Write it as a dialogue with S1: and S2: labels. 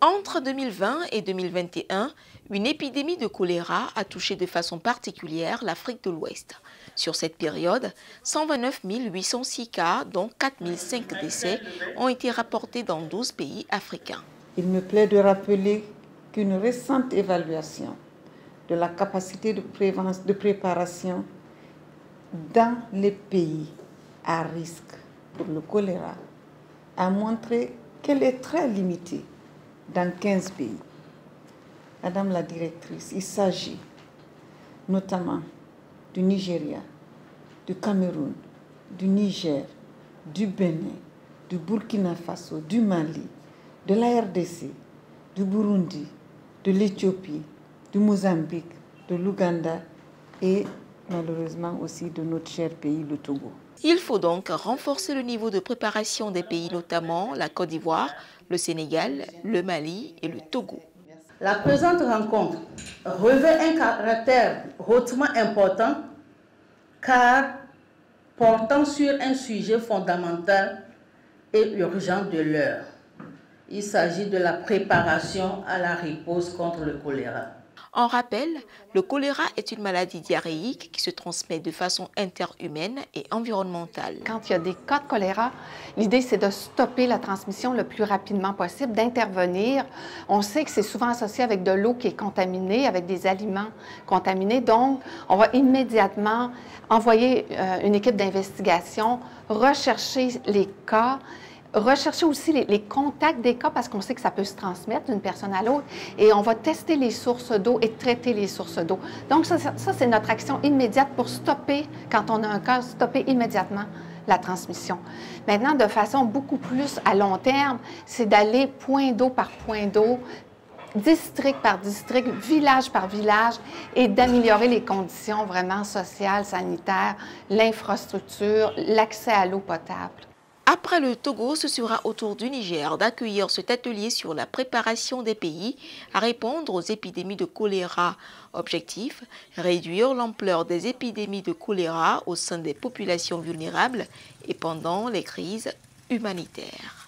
S1: Entre 2020 et 2021, une épidémie de choléra a touché de façon particulière l'Afrique de l'Ouest. Sur cette période, 129 806 cas, dont 4 005 décès, ont été rapportés dans 12 pays africains.
S2: Il me plaît de rappeler qu'une récente évaluation de la capacité de préparation dans les pays à risque pour le choléra a montré qu'elle est très limitée dans 15 pays. Madame la directrice, il s'agit notamment du Nigeria, du Cameroun, du Niger, du Bénin, du Burkina Faso, du Mali, de la RDC, du Burundi, de l'Éthiopie, du Mozambique, de l'Ouganda et malheureusement aussi de notre cher pays, le Togo.
S1: Il faut donc renforcer le niveau de préparation des pays, notamment la Côte d'Ivoire, le Sénégal, le Mali et le Togo.
S3: La présente rencontre revêt un caractère hautement important car portant sur un sujet fondamental et urgent de l'heure. Il s'agit de la préparation à la riposte contre le choléra.
S1: En rappel, le choléra est une maladie diarrhéique qui se transmet de façon interhumaine et environnementale.
S4: Quand il y a des cas de choléra, l'idée c'est de stopper la transmission le plus rapidement possible, d'intervenir. On sait que c'est souvent associé avec de l'eau qui est contaminée, avec des aliments contaminés. Donc, on va immédiatement envoyer une équipe d'investigation, rechercher les cas, rechercher aussi les contacts des cas parce qu'on sait que ça peut se transmettre d'une personne à l'autre et on va tester les sources d'eau et traiter les sources d'eau. Donc ça c'est notre action immédiate pour stopper, quand on a un cas, stopper immédiatement la transmission. Maintenant, de façon beaucoup plus à long terme, c'est d'aller point d'eau par point d'eau, district par district, village par village, et d'améliorer les conditions vraiment sociales, sanitaires, l'infrastructure, l'accès à l'eau potable.
S1: Après le Togo, ce sera au tour du Niger d'accueillir cet atelier sur la préparation des pays à répondre aux épidémies de choléra. Objectif, réduire l'ampleur des épidémies de choléra au sein des populations vulnérables et pendant les crises humanitaires.